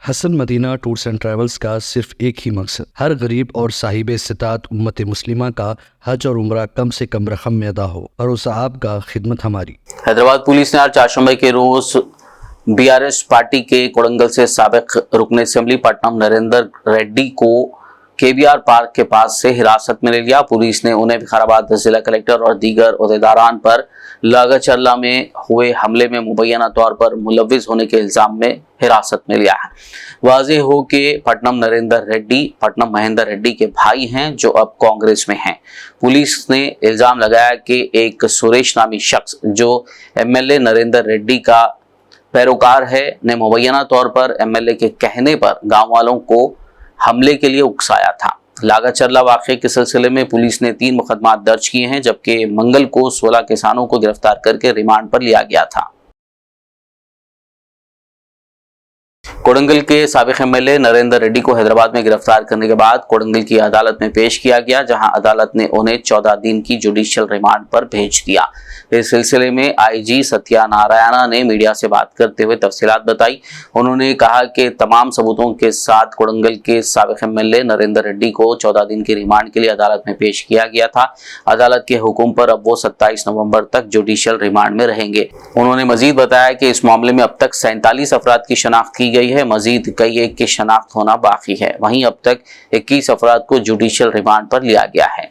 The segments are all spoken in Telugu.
Hasan Madina tours and travels का सिर्फ एक ही मकसद, हर गरीब और साहिब इस्तिताअत उम्मत मुस्लिमा का हज और उम्रा कम से कम रकम में अदा हो। भरोसा आपका, खिदमत हमारी। हैदराबाद पुलिस ने आज चारशंबे के रोज बीआरएस पार्टी के कोडंगल से साबिक रुकन असेंबली पटनम नरेंद्र रेड्डी को केबीआर पार्क के पास से हिरासत में ले लिया। पुलिस ने उन्हें विकाराबाद जिला कलेक्टर और दीगर ओहदेदारान पर लागाचर्ला में हुए हमले में मुबैना तौर पर मुलविस होने के इल्जाम में हिरासत में लिया है। वाज़ेह हो कि पटनम नरेंद्र रेड्डी पटनम महेंद्र रेड्डी के भाई हैं जो अब कांग्रेस में हैं। पुलिस ने इल्जाम लगाया कि एक सुरेश नामी शख्स जो एमएलए नरेंद्र रेड्डी का पैरोकार है ने मुबैना तौर पर एमएलए के कहने पर गांव वालों को हमले के लिए उकसाया था। लागाचर्ला वाक़े के सिलसिले में पुलिस ने 3 मुकदमा दर्ज किए हैं, जबकि मंगल को 16 किसानों को गिरफ्तार करके रिमांड पर लिया गया था। कोडंगल के साबिक एमएलए नरेंद्र रेड्डी को हैदराबाद में गिरफ्तार करने के बाद कोडंगल की अदालत में पेश किया गया, जहां अदालत ने उन्हें 14 दिन की जुडिशियल रिमांड पर भेज दिया। इस सिलसिले में आईजी सत्यानारायणा ने मीडिया से बात करते हुए तफसीलात बताई। उन्होंने कहा कि तमाम सबूतों के साथ कोडंगल के साबिक एमएलए नरेंद्र रेड्डी को 14 दिन की रिमांड के लिए अदालत में पेश किया गया था। अदालत के हुक्म पर अब वो 27 नवंबर तक जुडिशियल रिमांड में रहेंगे। उन्होंने मजीद बताया कि इस मामले में अब तक 47 अफराद की शनाख्त की गई है, मजीद कई एक की शनाख्त होना बाकी है। वहीं अब तक 21 अफराद को जुडिशियल रिमांड पर लिया गया है।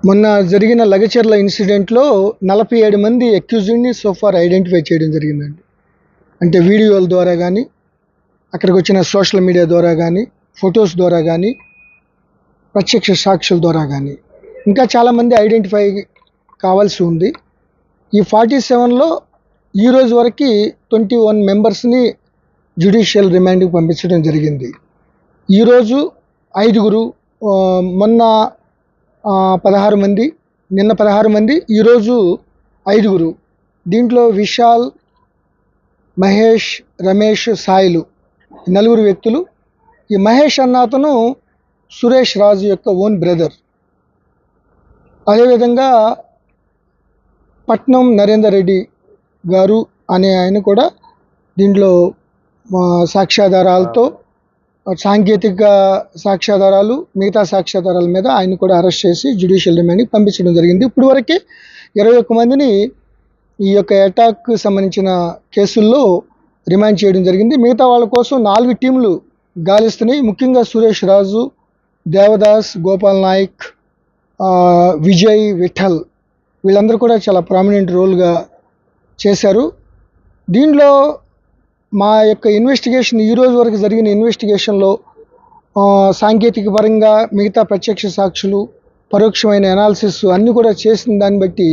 మొన్న జరిగిన లగచర్ల ఇన్సిడెంట్లో 47 మంది అక్యూజ్డ్ని సోఫార్ ఐడెంటిఫై చేయడం జరిగిందండి. అంటే వీడియోల ద్వారా కానీ, అక్కడికి వచ్చిన సోషల్ మీడియా ద్వారా కానీ, ఫొటోస్ ద్వారా కానీ, ప్రత్యక్ష సాక్షుల ద్వారా కానీ ఇంకా చాలామంది ఐడెంటిఫై కావాల్సి ఉంది. ఈ 47లో ఈ రోజు వరకు 21 మెంబర్స్ని జ్యుడిషియల్ రిమాండ్కి పంపించడం జరిగింది. ఈరోజు 5గురు, మొన్న 16 మంది, నిన్న 16 మంది, ఈరోజు 5గురు. దీంట్లో విశాల్, మహేష్, రమేష్, సాయిలు 4 వ్యక్తులు. ఈ మహేష్ అన్న అతను సురేష్ రాజు యొక్క ఓన్ బ్రదర్. అదేవిధంగా పట్నం నరేందర్ రెడ్డి గారు అనే ఆయన కూడా దీంట్లో సాక్ష్యాధారాలతో, సాంకేతిక సాక్ష్యాధారాలు, మిగతా సాక్ష్యాధారాల మీద ఆయన కూడా అరెస్ట్ చేసి జ్యుడిషియల్ రిమాండ్కి పంపించడం జరిగింది. ఇప్పుడు వరకు 21 మందిని ఈ యొక్క అటాక్కి సంబంధించిన కేసుల్లో రిమాండ్ చేయడం జరిగింది. మిగతా వాళ్ళ కోసం 4 టీంలు గాలిస్తున్నాయి. ముఖ్యంగా సురేష్ రాజు, దేవదాస్, గోపాల్ నాయక్, విజయ్, విఠల్ వీళ్ళందరూ కూడా చాలా ప్రామినెంట్ రోల్గా చేశారు. దీనిలో మా యొక్క ఇన్వెస్టిగేషన్, ఈరోజు వరకు జరిగిన ఇన్వెస్టిగేషన్లో సాంకేతిక పరంగా మిగతా ప్రత్యక్ష సాక్షులు, పరోక్షమైన అనాలిసిస్ అన్నీ కూడా చేసిన దాన్ని బట్టి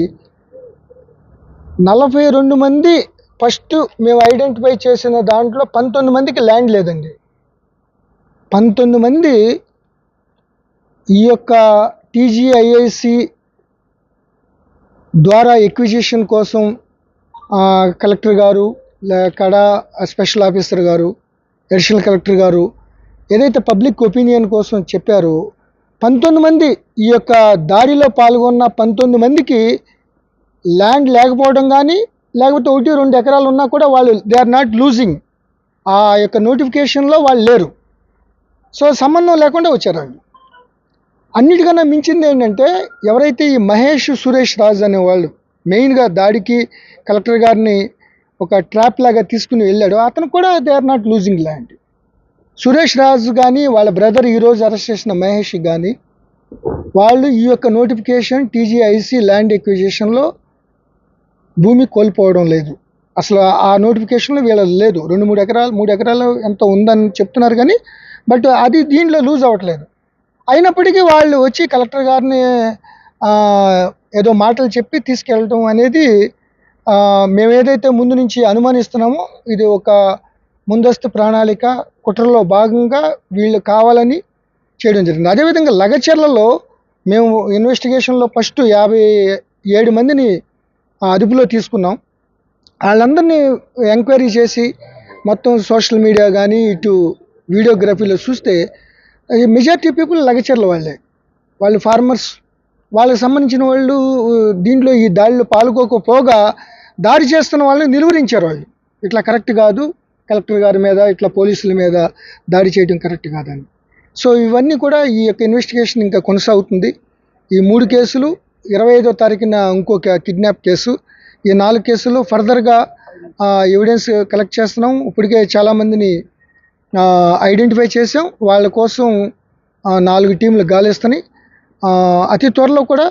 42 మంది ఫస్ట్ మేము ఐడెంటిఫై చేసిన దాంట్లో 19 మందికి ల్యాండ్ లేదండి. 19 మంది ఈ యొక్క టీజీఐఐసి ద్వారా ఎక్విజిషన్ కోసం కలెక్టర్ గారు, కడా స్పెషల్ ఆఫీసర్ గారు, అడిషనల్ కలెక్టర్ గారు ఏదైతే పబ్లిక్ ఒపీనియన్ కోసం చెప్పారో 19 మంది ఈ యొక్క దాడిలో పాల్గొన్న 19 మందికి ల్యాండ్ లేకపోవడం కానీ, లేకపోతే 1-2 ఎకరాలు ఉన్నా కూడా వాళ్ళు దే ఆర్ నాట్ లూజింగ్, ఆ యొక్క నోటిఫికేషన్లో వాళ్ళు లేరు. సో సంబంధం లేకుండా వచ్చారు వాళ్ళు. అన్నిటికన్నా మించింది ఏంటంటే, ఎవరైతే ఈ మహేష్, సురేష్ రాజ్ అనేవాళ్ళు మెయిన్గా దాడికి కలెక్టర్ గారిని ఒక ట్రాప్ లాగా తీసుకుని వెళ్ళాడు, అతను కూడా they are not losing land. Suresh Raju కానీ, వాళ్ళ బ్రదర్ ఈరోజు అరెస్ట్ చేసిన మహేష్ కానీ, వాళ్ళు ఈ యొక్క నోటిఫికేషన్ టీజీఐసి ల్యాండ్ ఎక్విజిషన్లో భూమి కోల్పోవడం లేదు. అసలు ఆ నోటిఫికేషన్లో వీళ్ళది లేదు. 2-3 ఎకరాలు, 3 ఎకరాలు ఎంత ఉందని చెప్తున్నారు కానీ, బట్ అది దీంట్లో లూజ్ అవ్వట్లేదు. అయినప్పటికీ వాళ్ళు వచ్చి కలెక్టర్ గారిని ఏదో మాటలు చెప్పి తీసుకెళ్ళటం అనేది మేము ఏదైతే ముందు నుంచి అనుమానిస్తున్నామో ఇది ఒక ముందస్తు ప్రణాళిక, కుట్రలో భాగంగా వీళ్ళు కావాలని చేయడం జరిగింది. అదేవిధంగా లగచర్లలో మేము ఇన్వెస్టిగేషన్లో ఫస్ట్ 57 మందిని అదుపులో తీసుకున్నాం. వాళ్ళందరినీ ఎంక్వైరీ చేసి మొత్తం సోషల్ మీడియా కానీ, ఇటు వీడియోగ్రఫీలో చూస్తే మెజారిటీ పీపుల్ లగచర్ల వాళ్ళే, వాళ్ళు ఫార్మర్స్, వాళ్ళకి సంబంధించిన వాళ్ళు దీంట్లో ఈ దాడిలో పాల్గొకపోగా దాడి చేస్తున్న వాళ్ళని నిలువరించారు. వాళ్ళు ఇట్లా కరెక్ట్ కాదు, కలెక్టర్ గారి మీద ఇట్లా పోలీసుల మీద దాడి చేయడం కరెక్ట్ కాదని. సో ఇవన్నీ కూడా ఈ యొక్క ఇన్వెస్టిగేషన్ ఇంకా కొనసాగుతుంది. ఈ 3 కేసులు, 25వ తారీఖున ఇంకొక కిడ్నాప్ కేసు, ఈ 4 కేసులు ఫర్దర్గా ఎవిడెన్స్ కలెక్ట్ చేస్తున్నాం. ఇప్పటికే చాలామందిని ఐడెంటిఫై చేసాం. వాళ్ళ కోసం 4 టీంలు గాలిస్తున్నాయి. అతి త్వరలో కూడా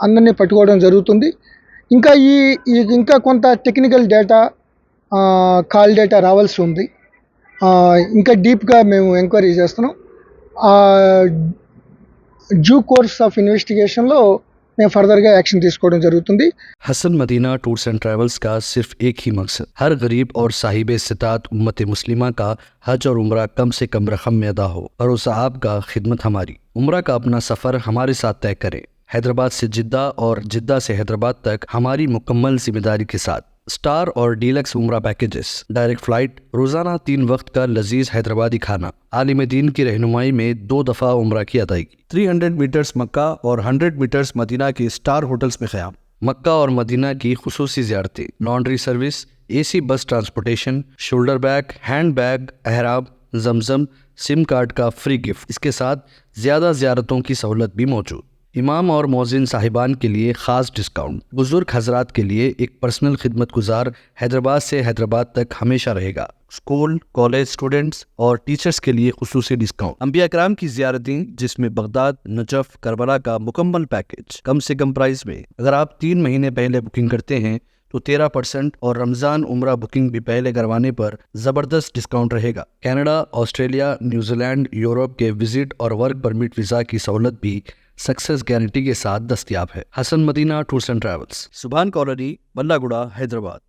అందరినీ పట్టుకోవడం జరుగుతుంది. ఇంకా ఇంకా కొంత టెక్నికల్ డేటా, కాల్ డేటా రావాల్సి ఉంది. ఇంకా డీప్గా మేము ఎంక్వైరీ చేస్తున్నాం. డ్యూ కోర్స్ ఆఫ్ ఇన్వెస్టిగేషన్లో మేము ఫర్దర్గా యాక్షన్ తీసుకోవడం జరుగుతుంది. Hasan Madina tours and travels का सिर्फ एक ही मकसद हर गरीब और साहिब इस्तिताअत उम्मत मुस्लिमा का हज और उम्रा कम से कम रकम में अदा हो। भरोसा आपका, खिदमत हमारी। उम्रा का अपना सफ़र हमारे साथ तय करें। हैदराबाद से जिद्दा और जिद्दा से हैदराबाद तक हमारी मुकम्मल जिम्मेदारी के साथ। स्टार और डीलक्स उम्रा पैकेजेस, डायरेक्ट फ्लाइट, रोज़ाना 3 वक्त का लजीज हैदराबादी खाना, आलिम दीन की रहनुमाई में 2 दफ़ा उम्रा की अदायगी, 300 मीटर्स मक्का और 100 मीटर्स मदीना के स्टार होटल्स में क़याम, मक्का और मदीना की खुसूसी ज़ियारतें, laundry service, AC bus transportation, shoulder bag, hand bag, अहराब, जमजम, सिम कार्ड का फ्री गिफ्ट। इसके साथ ज़्यादा ज़ियारतों की सहूलत भी मौजूद। इमाम और मौज़िन साहिबान के लिए ख़ास डिस्काउंट। बुजुर्ग हजरात के लिए एक पर्सनल खिदमत गुजार हैदराबाद से हैदराबाद तक हमेशा रहेगा। स्कूल, कॉलेज स्टूडेंट्स और टीचर्स के लिए खुसूसी डिस्काउंट। अंबिया कराम की ज़ियारतें जिसमें बगदाद, नजफ, करबला का मुकम्मल पैकेज कम से कम प्राइस में। अगर आप 3 महीने पहले बुकिंग करते हैं तो 13% और रमज़ान उम्रा बुकिंग भी पहले करवाने पर ज़बरदस्त डिस्काउंट रहेगा। कनाडा, ऑस्ट्रेलिया, न्यूजीलैंड, यूरोप के विजिट और वर्क परमिट वीज़ा की सहूलत भी सक्सेस गारंटी के साथ दस्तयाब है। Hasan Madina tours and travels, Subhan colony, Ballaguda, Hyderabad.